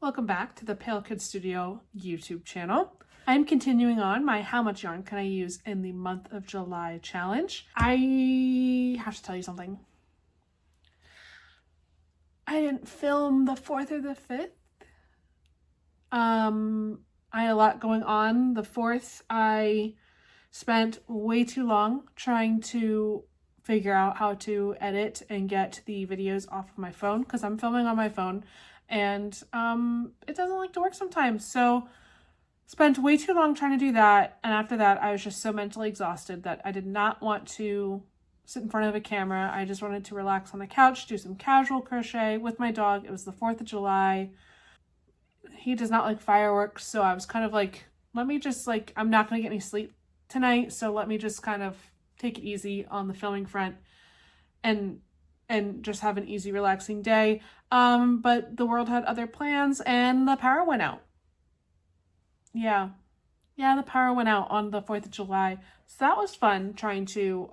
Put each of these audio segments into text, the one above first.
Welcome back to the Pale Kid Studio YouTube channel. I'm continuing on my How Much Yarn Can I Use in the Month of July challenge. I have to tell you something. I didn't film the 4th or the 5th. I had a lot going on. The 4th, I spent way too long trying to figure out how to edit and get the videos off of my phone because I'm filming on my phone and it doesn't like to work sometimes. So spent way too long trying to do that, and after that I was just so mentally exhausted that I did not want to sit in front of a camera. I just wanted to relax on the couch, do some casual crochet with my dog. It was the 4th of July. He does not like fireworks, so I was kind of like, let me just I'm not going to get any sleep tonight, so let me just kind of take it easy on the filming front and just have an easy, relaxing day. But the world had other plans and the power went out. Yeah, the power went out on the 4th of July. So that was fun, trying to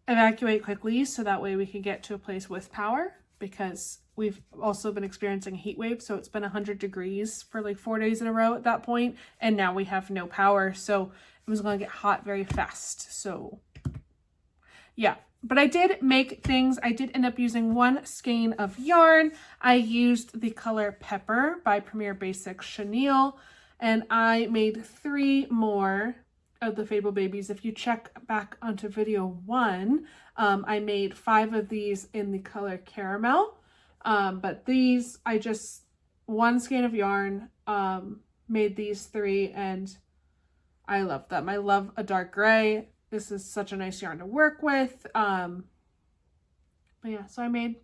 evacuate quickly so that way we could get to a place with power, because we've also been experiencing a heat wave. So it's been 100 degrees for like 4 days in a row at that point, and now we have no power. So it was going to get hot very fast. So yeah, but I did make things. I did end up using one skein of yarn. I used the color Pepper by Premier Basics Chenille, and I made 3 more of the Fable Babies. If you check back onto video 1, I made 5 of these in the color Caramel. But these, I just, one skein of yarn, made these 3, and I love them. I love a dark gray. This is such a nice yarn to work with. But yeah, so I made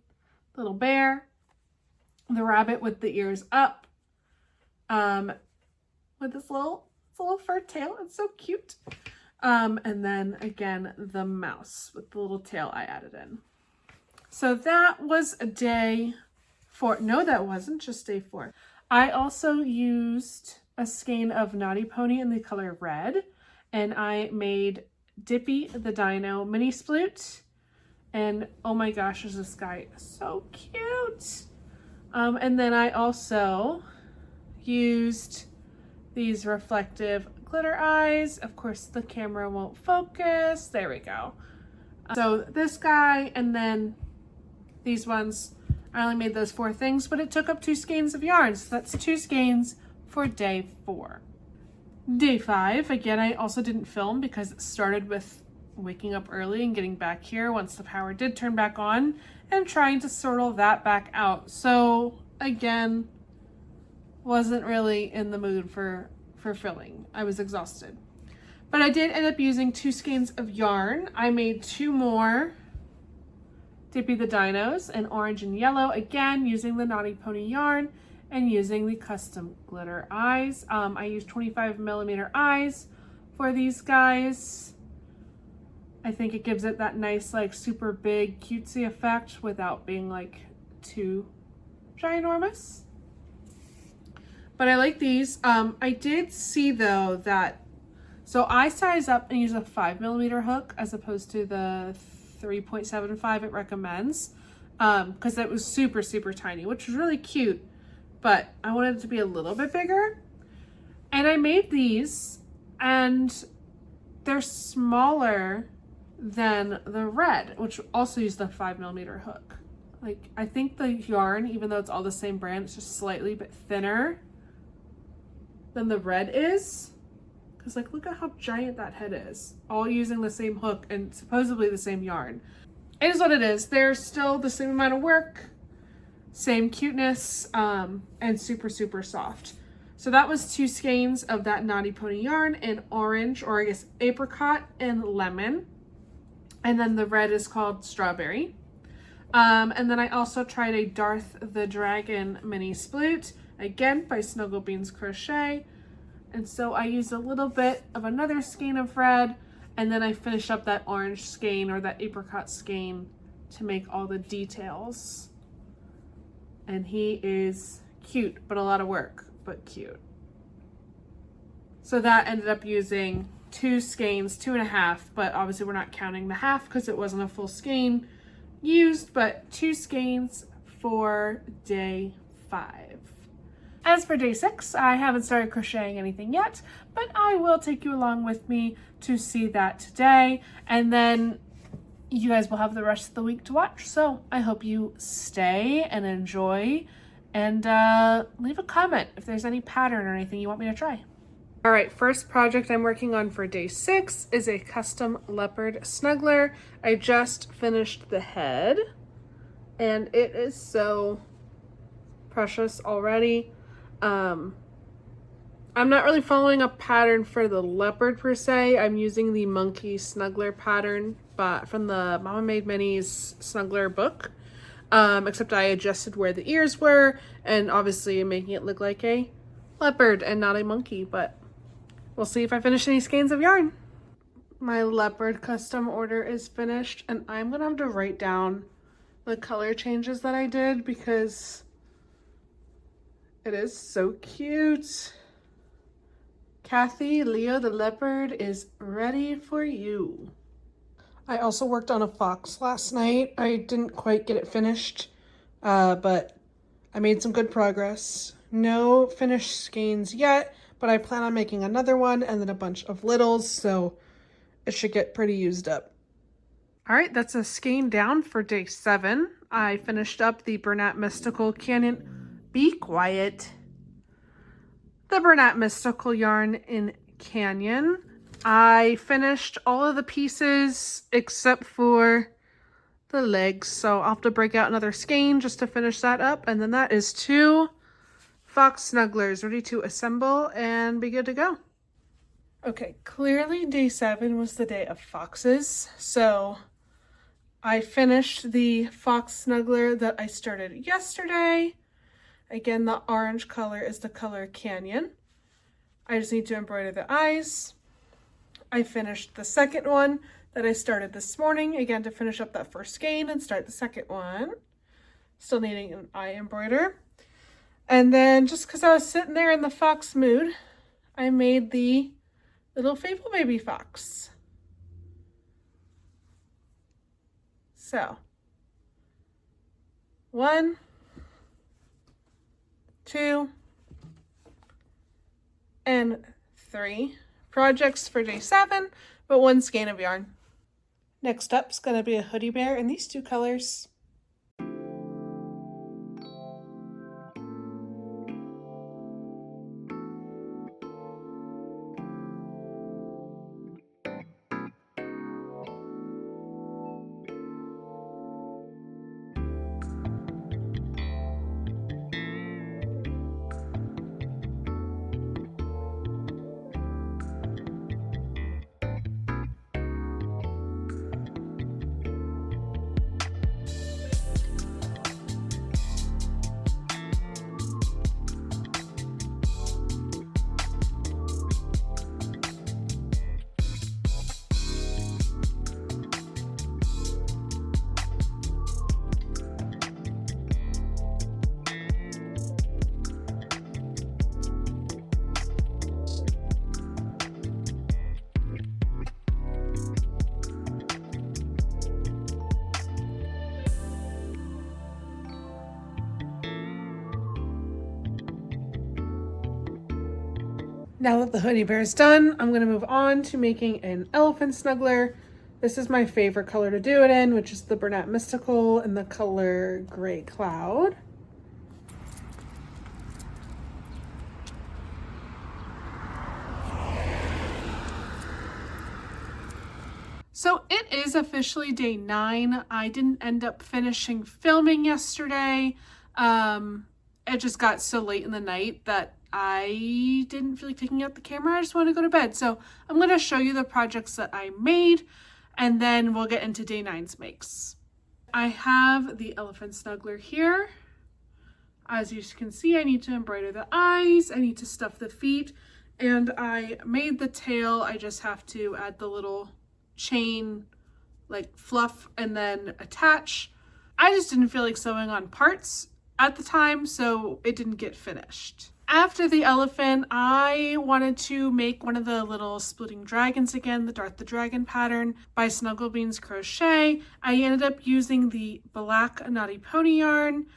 the little bear, the rabbit with the ears up, with this little fur tail. It's so cute. And then again, the mouse with the little tail I added in. So that was day 4. No, that wasn't just day 4. I also used a skein of Naughty Pony in the color red, and I made Dippy the Dino mini sploot, and oh my gosh, is this guy so cute. And then I also used these reflective glitter eyes. Of course the camera won't focus. There we go. So this guy, and then these ones, I only made those 4 things, but it took up 2 skeins of yarn. So that's 2 skeins for day 4. Day 5, again, I also didn't film because it started with waking up early and getting back here once the power did turn back on, and trying to sort all that back out. So again, wasn't really in the mood for filling. I was exhausted. But I did end up using 2 skeins of yarn. I made 2 more Dippy the Dinos in orange and yellow, again using the Naughty Pony yarn and using the custom glitter eyes. I used 25mm eyes for these guys. I think it gives it that nice super big cutesy effect without being too ginormous. But I like these. I did see though that, so I size up and use a 5mm hook as opposed to the 3.75 it recommends, because it was super tiny, which was really cute, but I wanted it to be a little bit bigger. And I made these, and they're smaller than the red, which also used the 5mm hook. I think the yarn, even though it's all the same brand, it's just slightly bit thinner than the red is. Because look at how giant that head is, all using the same hook and supposedly the same yarn. It is what it is. They're still the same amount of work, same cuteness, and super soft. So that was 2 skeins of that Naughty Pony yarn in orange, or I guess apricot and lemon. And then the red is called strawberry. And then I also tried a Darth the Dragon mini sploot, again by Snuggle Beans Crochet. And so I used a little bit of another skein of red, and then I finished up that orange skein or that apricot skein to make all the details. And he is cute, but a lot of work, but cute. So that ended up using 2 skeins, 2.5, but obviously we're not counting the half because it wasn't a full skein used, but 2 skeins for day 5. As for day 6, I haven't started crocheting anything yet, but I will take you along with me to see that today, and then you guys will have the rest of the week to watch. So I hope you stay and enjoy, and leave a comment if there's any pattern or anything you want me to try. All right, first project I'm working on for day 6 is a custom leopard snuggler. I just finished the head, and it is so precious already. I'm not really following a pattern for the leopard per se. I'm using the monkey snuggler pattern from the Mama Made Minis snuggler book. Except I adjusted where the ears were, and obviously I'm making it look like a leopard and not a monkey, but we'll see if I finish any skeins of yarn. My leopard custom order is finished, and I'm gonna have to write down the color changes that I did because it is so cute. Kathy, Leo the leopard is ready for you. I also worked on a fox last night. I didn't quite get it finished, but I made some good progress. No finished skeins yet, but I plan on making another one and then a bunch of littles, so it should get pretty used up. All right, that's a skein down for day 7. I finished up the Bernat Mystical Canyon. Be quiet. The Bernat Mystical yarn in Canyon. I finished all of the pieces except for the legs, so I'll have to break out another skein just to finish that up, and then that is 2 fox snugglers ready to assemble and be good to go. Okay, clearly day 7 was the day of foxes, so I finished the fox snuggler that I started yesterday. Again, the orange color is the color Canyon. I just need to embroider the eyes. I finished the second one that I started this morning, again to finish up that first skein and start the second one. Still needing an eye embroider. And then just because I was sitting there in the fox mood, I made the little Fable Baby fox. So, 1, 2, and 3 projects for day 7, but 1 skein of yarn. Next up is going to be a hoodie bear in these 2 colors. Now that the hoodie bear is done, I'm going to move on to making an elephant snuggler. This is my favorite color to do it in, which is the Bernat Mystical in the color Gray Cloud. So it is officially day 9. I didn't end up finishing filming yesterday. It just got so late in the night that I didn't feel like taking out the camera. I just wanted to go to bed. So I'm going to show you the projects that I made, and then we'll get into day 9's makes. I have the elephant snuggler here. As you can see, I need to embroider the eyes, I need to stuff the feet, and I made the tail. I just have to add the little chain like fluff and then attach. I just didn't feel like sewing on parts at the time, so it didn't get finished. After the elephant, I wanted to make one of the little splitting dragons again, the Darth the Dragon pattern by Snugglebeans Crochet. I ended up using the black Naughty Pony yarn,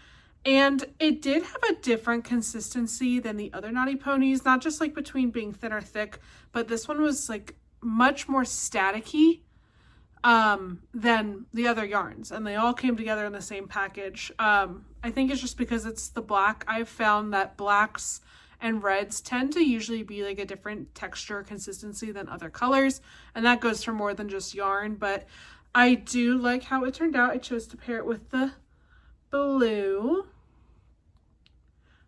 And it did have a different consistency than the other Naughty Ponies, not just like between being thin or thick, but this one was like much more staticky than the other yarns, and they all came together in the same package. I think it's just because it's the black. I've found that blacks and reds tend to usually be like a different texture or consistency than other colors, and that goes for more than just yarn, but I do like how it turned out. I chose to pair it with the blue,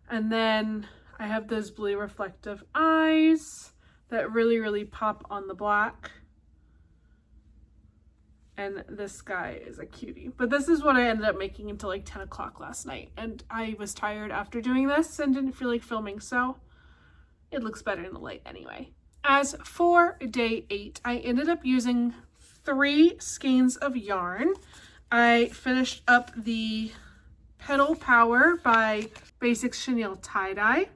and then I have those blue reflective eyes that really pop on the black. And this guy is a cutie. But this is what I ended up making until like 10 o'clock last night. And I was tired after doing this and didn't feel like filming, so it looks better in the light anyway. As for day 8, I ended up using 3 skeins of yarn. I finished up the Petal Power by Basics Chenille Tie-Dye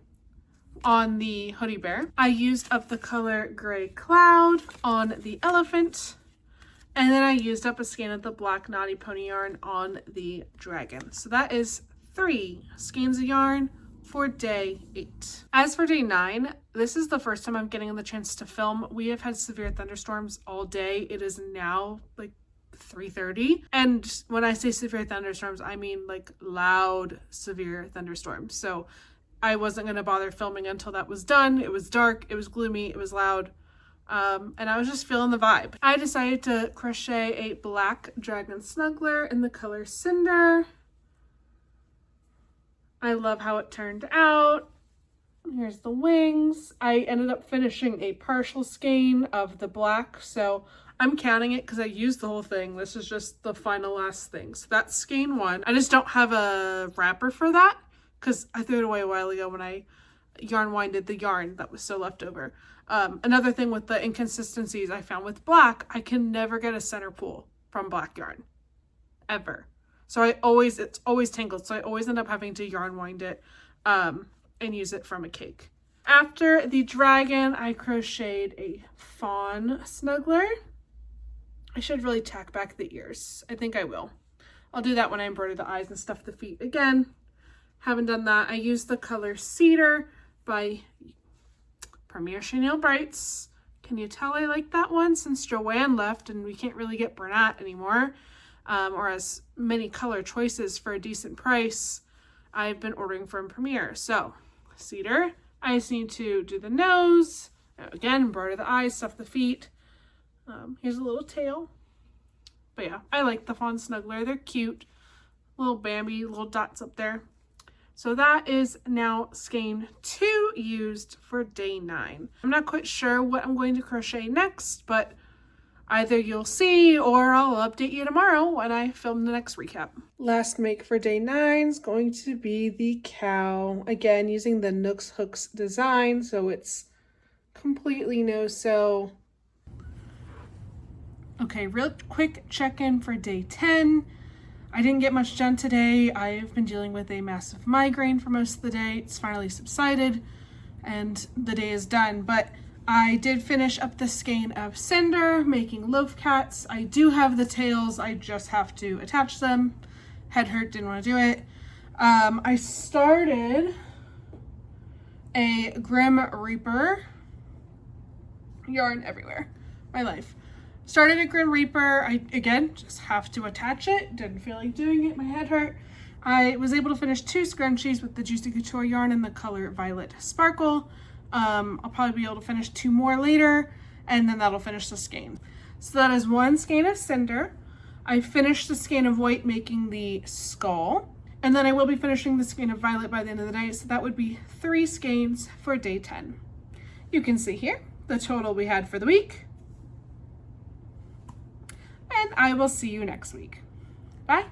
on the Hoodie Bear. I used up the color Gray Cloud on the Elephant. And then I used up a skein of the black Naughty Pony yarn on the Dragon. So that is 3 skeins of yarn for day 8. As for day 9, this is the first time I'm getting the chance to film. We have had severe thunderstorms all day. It is now like 3:30. And when I say severe thunderstorms, I mean like loud, severe thunderstorms. So I wasn't going to bother filming until that was done. It was dark, it was gloomy, it was loud. And I was just feeling the vibe. I decided to crochet a black dragon snuggler in the color Cinder. I love how it turned out. Here's the wings. I ended up finishing a partial skein of the black, so I'm counting it because I used the whole thing. This is just the final last thing. So that's skein 1. I just don't have a wrapper for that because I threw it away a while ago when I yarn winded the yarn that was still left over. Another thing with the inconsistencies I found with black, I can never get a center pull from black yarn, ever. So it's always tangled. So I always end up having to yarn wind it and use it from a cake. After the dragon, I crocheted a fawn snuggler. I should really tack back the ears. I think I will. I'll do that when I embroider the eyes and stuff the feet again. Haven't done that. I used the color Cedar by Premier Chenille Brights. Can you tell I like that one since Joanne left and we can't really get Bernat anymore, or as many color choices for a decent price. I've been ordering from Premier. So Cedar, I just need to do the nose, again embroider the eyes, stuff the feet. Here's a little tail. But yeah, I like the fawn snuggler. They're cute, little Bambi, little dots up there. So that is now skein 2 used for day 9. I'm not quite sure what I'm going to crochet next, but either you'll see or I'll update you tomorrow when I film the next recap. Last make for day 9 is going to be the cow. Again, using the Nooks Hooks design, so it's completely no-sew. Okay, real quick check-in for day 10. I didn't get much done today. I've been dealing with a massive migraine for most of the day. It's finally subsided and the day is done, but I did finish up the skein of Cinder, making loaf cats. I do have the tails, I just have to attach them. Head hurt, didn't want to do it. I started a Grim Reaper, yarn everywhere, my life. Started a Grim Reaper. I, again, just have to attach it. Didn't feel like doing it. My head hurt. I was able to finish 2 scrunchies with the Juicy Couture yarn in the color Violet Sparkle. I'll probably be able to finish 2 more later, and then that'll finish the skein. So that is 1 skein of Cinder. I finished the skein of white making the skull, and then I will be finishing the skein of Violet by the end of the day, so that would be 3 skeins for day 10. You can see here the total we had for the week. And I will see you next week. Bye.